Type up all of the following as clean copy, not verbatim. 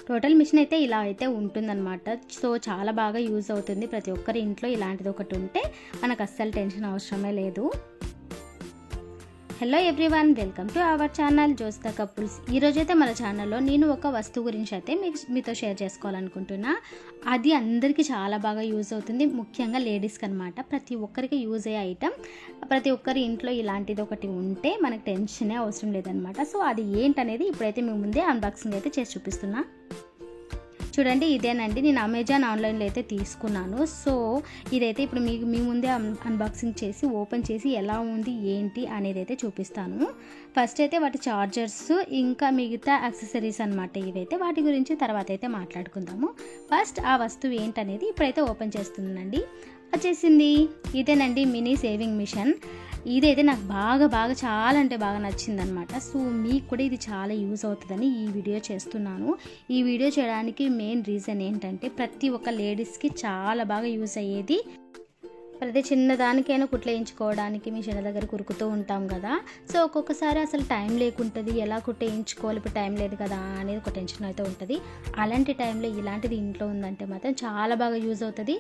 Total machine అయితే ఇలా అయితే ఉంటుందన్నమాట. సో చాలా బాగా యూజ్ అవుతుంది. ప్రతి ఒక్కరి ఇంట్లో ఇలాంటిది ఒకటి ఉంటే మనకు అస్సలు టెన్షన్ అవసరమే లేదు. Hello everyone, welcome to our channel Jyothika couples. ఈరోజైతే మన ఛానల్లో నేను ఒక వస్తువు గురించి అయితే మీతో షేర్ చేసుకోవాలనుకుంటున్నా. అది అందరికీ చాలా బాగా యూజ్ అవుతుంది, ముఖ్యంగా లేడీస్కి అనమాట. ప్రతి ఒక్కరికి యూజ్ అయ్యే ఐటమ్. ప్రతి ఒక్కరి ఇంట్లో ఇలాంటిది ఒకటి ఉంటే మనకు టెన్షనే అవసరం లేదనమాట. సో అది ఏంటనేది ఇప్పుడైతే మీ ముందే అన్బాక్సింగ్ అయితే చేసి చూపిస్తున్నా. చూడండి, ఇదేనండి, నేను అమెజాన్ ఆన్లైన్లో అయితే తీసుకున్నాను. సో ఇదైతే ఇప్పుడు మీ ముందే అన్బాక్సింగ్ చేసి ఓపెన్ చేసి ఎలా ఉంది ఏంటి అనేది అయితే చూపిస్తాను. ఫస్ట్ అయితే వాటి చార్జర్స్ ఇంకా మిగతా యాక్సెసరీస్ అనమాట. ఇవైతే వాటి గురించి తర్వాత అయితే మాట్లాడుకుందాము. ఫస్ట్ ఆ వస్తువు ఏంటనేది ఇప్పుడైతే ఓపెన్ చేస్తున్నానండి. వచ్చేసింది ఇదేనండి, మినీ సేవింగ్ మిషన్. ఇదైతే నాకు బాగా చాలా అంటే బాగా నచ్చిందనమాట. సో మీకు కూడా ఇది చాలా యూజ్ అవుతుందని ఈ వీడియో చేస్తున్నాను. ఈ వీడియో చేయడానికి మెయిన్ రీజన్ ఏంటంటే ప్రతి ఒక్క లేడీస్కి చాలా బాగా యూజ్ అయ్యేది. ప్రతి చిన్నదానికైనా కుట్లేయించుకోవడానికి మిషన్ దగ్గర కురుకుతూ ఉంటాం కదా. సో ఒక్కొక్కసారి అసలు టైం లేకుంటుంది, ఎలా కుట్టేయించుకోవాలి, ఇప్పుడు టైం లేదు కదా అనేది ఒక టెన్షన్ అయితే ఉంటుంది. అలాంటి టైంలో ఇలాంటిది ఇంట్లో ఉందంటే మాత్రం చాలా బాగా యూజ్ అవుతుంది.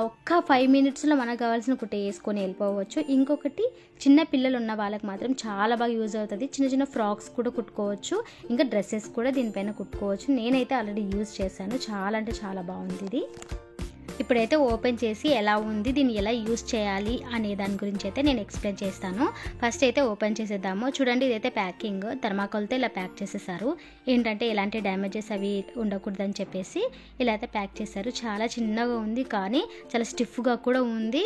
ఒక్క 5 మినిట్స్లో మనకు కావాల్సిన కుట్టే వేసుకొని వెళ్ళిపోవచ్చు. ఇంకొకటి, చిన్న పిల్లలు ఉన్న వాళ్ళకి మాత్రం చాలా బాగా యూజ్ అవుతుంది. చిన్న ఫ్రాక్స్ కూడా కుట్టుకోవచ్చు, ఇంకా డ్రెస్సెస్ కూడా దీనిపైన కుట్టుకోవచ్చు. నేనైతే ఆల్రెడీ యూజ్ చేశాను, చాలా అంటే చాలా బాగుంది ఇది. ఇప్పుడైతే ఓపెన్ చేసి ఎలా ఉంది, దీన్ని ఎలా యూజ్ చేయాలి అనే దాని గురించి అయితే నేను ఎక్స్ప్లెయిన్ చేస్తాను. ఫస్ట్ అయితే ఓపెన్ చేసేద్దాము. చూడండి, ఇదైతే ప్యాకింగ్ థర్మాకోల్తో ఇలా ప్యాక్ చేసేసారు. ఏంటంటే ఎలాంటి డ్యామేజెస్ అవి ఉండకూడదని చెప్పేసి ఇలా అయితే ప్యాక్ చేశారు. చాలా చిన్నగా ఉంది కానీ చాలా స్టిఫ్గా కూడా ఉంది,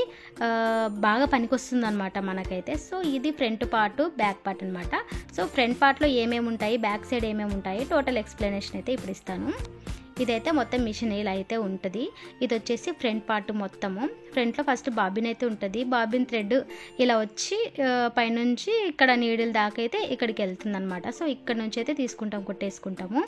బాగా పనికొస్తుంది అనమాట మనకైతే. సో ఇది ఫ్రంట్ పార్ట్, బ్యాక్ పార్ట్ అనమాట. సో ఫ్రంట్ పార్ట్లో ఏమేమి ఉంటాయి, బ్యాక్ సైడ్ ఏమేమి ఉంటాయి, టోటల్ ఎక్స్ప్లెనేషన్ అయితే ఇప్పుడు ఇస్తాను. ఇదైతే మొత్తం మిషన్ ఇలా అయితే ఉంటుంది. ఇది వచ్చేసి ఫ్రంట్ పార్ట్ మొత్తము. ఫ్రంట్లో ఫస్ట్ బాబిన్ అయితే ఉంటుంది. బాబిన్ థ్రెడ్ ఇలా వచ్చి పైనుంచి ఇక్కడ నీడిల్ దాకా అయితే ఇక్కడికి వెళ్తుంది అనమాట. సో ఇక్కడ నుంచి అయితే కుట్టేసుకుంటాము.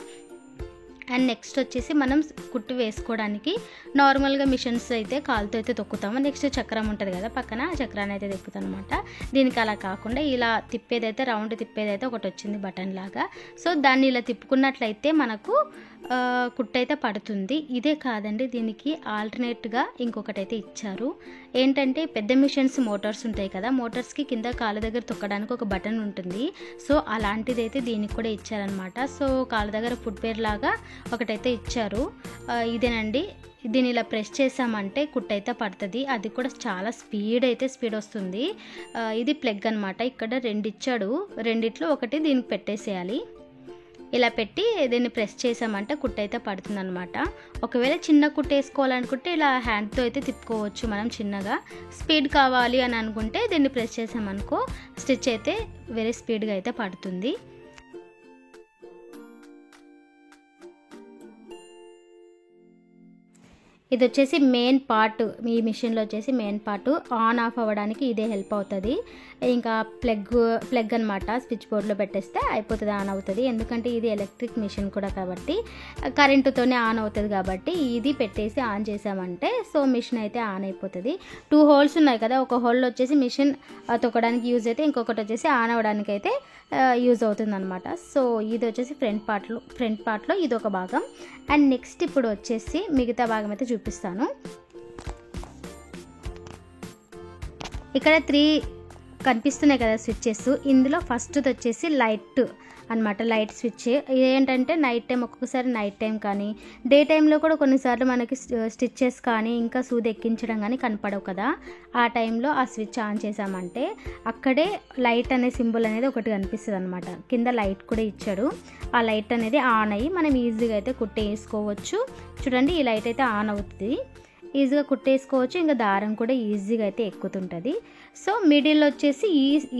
అండ్ నెక్స్ట్ వచ్చేసి మనం కుట్టు వేసుకోవడానికి నార్మల్గా మిషన్స్ అయితే కాలుతో అయితే తొక్కుతాము. నెక్స్ట్ చక్రం ఉంటుంది కదా పక్కన, చక్రాన్ని అయితే తిప్పుతాం అనమాట. దీనికి అలా కాకుండా ఇలా తిప్పేదైతే, రౌండ్ తిప్పేదైతే ఒకటి వచ్చింది బటన్ లాగా. సో దాన్ని ఇలా తిప్పుకున్నట్లయితే మనకు కుట్టు అయితే పడుతుంది. ఇదే కాదండి, దీనికి ఆల్టర్నేట్గా ఇంకొకటి అయితే ఇచ్చారు. ఏంటంటే పెద్ద మిషన్స్ మోటార్స్ ఉంటాయి కదా, మోటార్స్కి కింద కాళ్ళ దగ్గర తొక్కడానికి ఒక బటన్ ఉంటుంది. సో అలాంటిది అయితే దీనికి కూడా ఇచ్చారనమాట. సో కాళ్ళ దగ్గర ఫుట్వేర్ లాగా ఒకటైతే ఇచ్చారు. ఇదేనండి, దీన్ని ఇలా ప్రెస్ చేసామంటే కుట్టు అయితే పడుతుంది. అది కూడా చాలా స్పీడ్ వస్తుంది. ఇది ప్లగ్ అనమాట. ఇక్కడ 2 ఇచ్చాడు, రెండిట్లో ఒకటి దీనికి పెట్టేసేయాలి. ఇలా పెట్టి దీన్ని ప్రెస్ చేసామంటే కుట్టు అయితే పడుతుంది అనమాట. ఒకవేళ చిన్న కుట్టు వేసుకోవాలనుకుంటే ఇలా హ్యాండ్తో అయితే తిప్పుకోవచ్చు మనం చిన్నగా. స్పీడ్ కావాలి అని అనుకుంటే దీన్ని ప్రెస్ చేసామనుకో స్టిచ్ అయితే వెరీ స్పీడ్గా అయితే పడుతుంది. ఇది వచ్చేసి మెయిన్ పార్ట్. ఈ మిషన్లో వచ్చేసి మెయిన్ పార్ట్ ఆన్ ఆఫ్ అవ్వడానికి ఇదే హెల్ప్ అవుతుంది. ఇంకా ప్లగ్ అనమాట, స్విచ్ బోర్డ్లో పెట్టేస్తే అయిపోతుంది, ఆన్ అవుతుంది. ఎందుకంటే ఇది ఎలక్ట్రిక్ మిషన్ కూడా కాబట్టి కరెంటుతోనే ఆన్ అవుతుంది కాబట్టి ఇది పెట్టేసి ఆన్ చేసామంటే సో మిషన్ అయితే ఆన్ అయిపోతుంది. 2 హోల్స్ ఉన్నాయి కదా, ఒక హోల్లో వచ్చేసి మిషన్ తొక్కడానికి యూజ్ అయితే, ఇంకొకటి వచ్చేసి ఆన్ అవ్వడానికి అయితే యూజ్ అవుతుంది అనమాట. సో ఇది వచ్చేసి ఫ్రంట్ పార్ట్లో ఇది ఒక భాగం. అండ్ నెక్స్ట్ ఇప్పుడు వచ్చేసి మిగతా భాగం అయితే చూపిస్తాను. ఇక్కడ 3 కనిపిస్తున్నాయి కదా స్విచ్చెస్. ఇందులో ఫస్ట్ వచ్చేసి లైట్ అనమాట, లైట్ స్విచ్. ఏంటంటే నైట్ టైం, ఒక్కొక్కసారి నైట్ టైం కానీ డే టైంలో కూడా కొన్నిసార్లు మనకి స్టిచ్చెస్ కానీ ఇంకా సూది ఎక్కించడం కానీ కనపడవు కదా. ఆ టైంలో ఆ స్విచ్ ఆన్ చేసామంటే అక్కడే లైట్ అనే సింబల్ అనేది ఒకటి కనిపిస్తుంది అనమాట. కింద లైట్ కూడా ఇచ్చాడు. ఆ లైట్ అనేది ఆన్ అయ్యి మనం ఈజీగా అయితే కుట్టేసుకోవచ్చు. చూడండి, ఈ లైట్ అయితే ఆన్ అవుతుంది, ఈజీగా కుట్టేసుకోవచ్చు. ఇంకా దారం కూడా ఈజీగా అయితే ఎక్కుతుంటుంది. సో మిడిల్ వచ్చేసి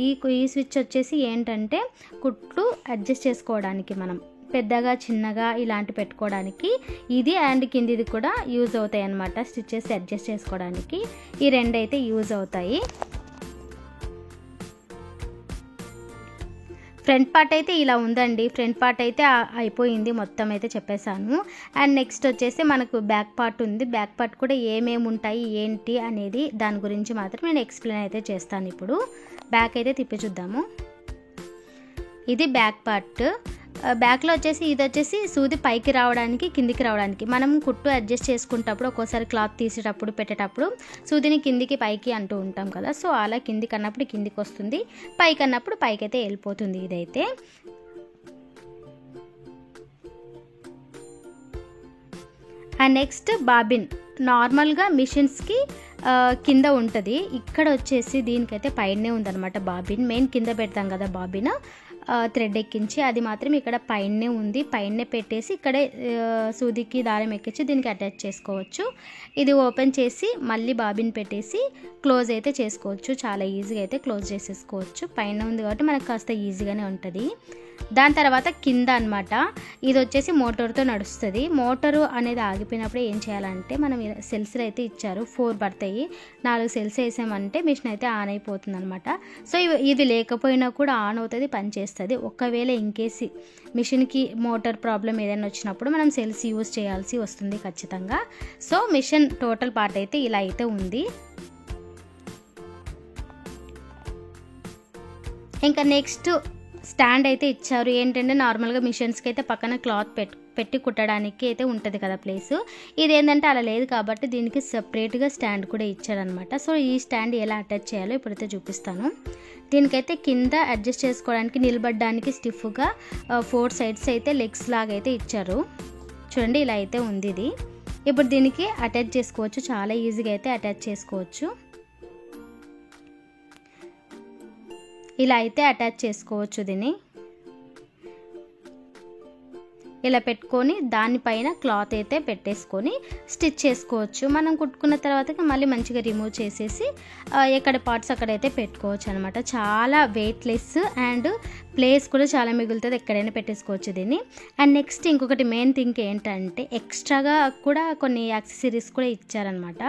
ఈ స్విచ్ వచ్చేసి ఏంటంటే కుట్లు అడ్జస్ట్ చేసుకోవడానికి, మనం పెద్దగా చిన్నగా ఇలాంటి పెట్టుకోవడానికి ఇది, అండ్ కిందిది కూడా యూజ్ అవుతాయి అన్నమాట. స్టిచ్చెస్ అడ్జస్ట్ చేసుకోవడానికి ఈ 2 అయితే యూజ్ అవుతాయి. ఫ్రంట్ పార్ట్ అయితే ఇలా ఉందండి. ఫ్రంట్ పార్ట్ అయితే అయిపోయింది, మొత్తం అయితే చెప్పేశాను. అండ్ నెక్స్ట్ వచ్చేసి మనకు బ్యాక్ పార్ట్ ఉంది. బ్యాక్ పార్ట్ కూడా ఏమేమి ఉంటాయి ఏంటి అనేది దాని గురించి మాత్రం నేను ఎక్స్ప్లెయిన్ అయితే చేస్తాను. ఇప్పుడు బ్యాక్ అయితే తిప్పి చూద్దాము. ఇది బ్యాక్ పార్ట్. బ్యాక్లో వచ్చేసి ఇది వచ్చేసి సూది పైకి రావడానికి కిందికి రావడానికి. మనం కుట్టు అడ్జస్ట్ చేసుకునేటప్పుడు ఒక్కోసారి క్లాత్ తీసేటప్పుడు పెట్టేటప్పుడు సూదిని కిందికి పైకి అంటూ ఉంటాం కదా, సో అలా కిందికి అన్నప్పుడు కిందికి వస్తుంది, పైకి అన్నప్పుడు పైకి అయితే వెళ్ళిపోతుంది ఇదైతే. And next bobbin. నార్మల్గా మిషన్స్కి కింద ఉంటుంది, ఇక్కడ వచ్చేసి దీనికైతే పైనే ఉందన్నమాట బాబిన్. మెయిన్ కింద పెడతాం కదా బాబిన్, థ్రెడ్ ఎక్కించి, అది మాత్రం ఇక్కడ పైనే ఉంది. పైనే పెట్టేసి ఇక్కడే సూదికి దారం ఎక్కించి దీనికి అటాచ్ చేసుకోవచ్చు. ఇది ఓపెన్ చేసి మళ్ళీ బాబిన్ పెట్టేసి క్లోజ్ అయితే చేసుకోవచ్చు. చాలా ఈజీగా అయితే క్లోజ్ చేసేసుకోవచ్చు. పైన ఉంది కాబట్టి మనకు కాస్త ఈజీగానే ఉంటుంది. దాని తర్వాత కింద అనమాట, ఇది వచ్చేసి మోటార్తో నడుస్తుంది. మోటారు అనేది ఆగిపోయినప్పుడు ఏం చేయాలంటే, మనం సెల్స్లు అయితే ఇచ్చారు, 4 పడతాయి, 4 సెల్స్ వేసామంటే మిషన్ అయితే ఆన్ అయిపోతుంది అనమాట. సో ఇది లేకపోయినా కూడా ఆన్ అవుతుంది, పనిచేస్తుంది. ఒకవేళ ఇన్కేస్ మిషన్కి మోటార్ ప్రాబ్లం ఏదైనా వచ్చినప్పుడు మనం సెల్స్ యూజ్ చేయాల్సి వస్తుంది ఖచ్చితంగా. సో మిషన్ టోటల్ పార్ట్ అయితే ఇలా అయితే ఉంది. ఇంకా నెక్స్ట్ స్టాండ్ అయితే ఇచ్చారు. ఏంటంటే నార్మల్గా మిషన్స్కి అయితే పక్కన క్లాత్ పెట్టి కుట్టడానికి అయితే ఉంటుంది కదా ప్లేస్, ఇదేంటంటే అలా లేదు కాబట్టి దీనికి సపరేట్గా స్టాండ్ కూడా ఇచ్చారనమాట. సో ఈ స్టాండ్ ఎలా అటాచ్ చేయాలో ఇప్పుడైతే చూపిస్తాను. దీనికైతే కింద అడ్జస్ట్ చేసుకోవడానికి, నిలబడడానికి స్టిఫ్గా 4 సైడ్స్ అయితే లెగ్స్ లాగా అయితే ఇచ్చారు. చూడండి ఇలా అయితే ఉంది ఇది. ఇప్పుడు దీనికి అటాచ్ చేసుకోవచ్చు, చాలా ఈజీగా అయితే అటాచ్ చేసుకోవచ్చు. ఇలా అయితే అటాచ్ చేసుకోవచ్చు. దీన్ని ఇలా పెట్టుకొని దానిపైన క్లాత్ అయితే పెట్టేసుకొని స్టిచ్ చేసుకోవచ్చు. మనం కుట్టుకున్న తర్వాత మళ్ళీ మంచిగా రిమూవ్ చేసేసి ఎక్కడ పార్ట్స్ అక్కడైతే పెట్టుకోవచ్చు అనమాట. చాలా వెయిట్లెస్ అండ్ ప్లేస్ కూడా చాలా మిగులుతుంది, ఎక్కడైనా పెట్టేసుకోవచ్చు దీన్ని. అండ్ నెక్స్ట్ ఇంకొకటి మెయిన్ థింగ్ ఏంటంటే, ఎక్స్ట్రాగా కూడా కొన్ని యాక్సెసరీస్ కూడా ఇచ్చారనమాట.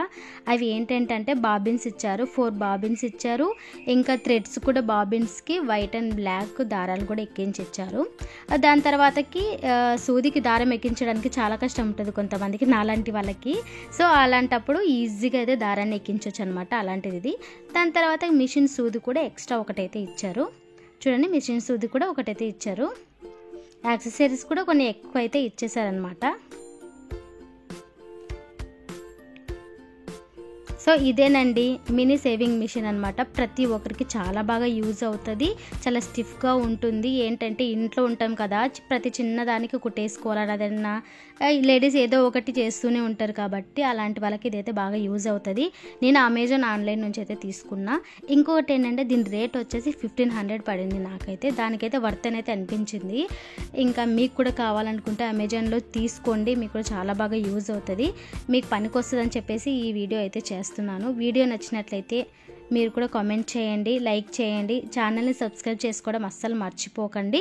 అవి ఏంటంటే బాబిన్స్ ఇచ్చారు, 4 బాబిన్స్ ఇచ్చారు. ఇంకా థ్రెడ్స్ కూడా బాబిన్స్కి వైట్ అండ్ బ్లాక్ దారాలు కూడా ఎక్కించి ఇచ్చారు. దాని తర్వాతకి సూదికి దారం ఎక్కించడానికి చాలా కష్టం ఉంటుంది కొంతమందికి, నాలాంటి వాళ్ళకి. సో అలాంటప్పుడు ఈజీగా అయితే దారాన్ని ఎక్కించవచ్చు అనమాట, అలాంటిది. దాని తర్వాత మిషన్ సూది కూడా ఎక్స్ట్రా ఒకటైతే ఇచ్చారు. చూడండి మిషన్ సూది కూడా ఒకటైతే ఇచ్చారు. యాక్సెసరీస్ కూడా కొన్ని ఎక్కువ అయితే ఇచ్చేసారనమాట. సో ఇదేనండి మినీ సేవింగ్ మిషన్ అనమాట. ప్రతి ఒక్కరికి చాలా బాగా యూజ్ అవుతుంది, చాలా స్టిఫ్గా ఉంటుంది. ఏంటంటే ఇంట్లో ఉంటాం కదా, ప్రతి చిన్నదానికి కుట్టేసుకోవాలని అదన్నా లేడీస్ ఏదో ఒకటి చేస్తూనే ఉంటారు కాబట్టి అలాంటి వాళ్ళకి ఇదైతే బాగా యూజ్ అవుతుంది. నేను అమెజాన్ ఆన్లైన్ నుంచి అయితే తీసుకున్నా. ఇంకొకటి ఏంటంటే దీని రేట్ వచ్చేసి 1500 పడింది నాకైతే. దానికైతే వర్త్ అయితే అనిపించింది. ఇంకా మీకు కూడా కావాలనుకుంటే అమెజాన్లో తీసుకోండి, మీకు కూడా చాలా బాగా యూజ్ అవుతుంది, మీకు పనికి వస్తుందని చెప్పేసి ఈ వీడియో అయితే చేస్తున్నాను. వీడియో నచ్చినట్లయితే మీరు కూడా కామెంట్ చేయండి, లైక్ చేయండి, ఛానల్ని సబ్స్క్రైబ్ చేసుకోవడం అస్సలు మర్చిపోకండి.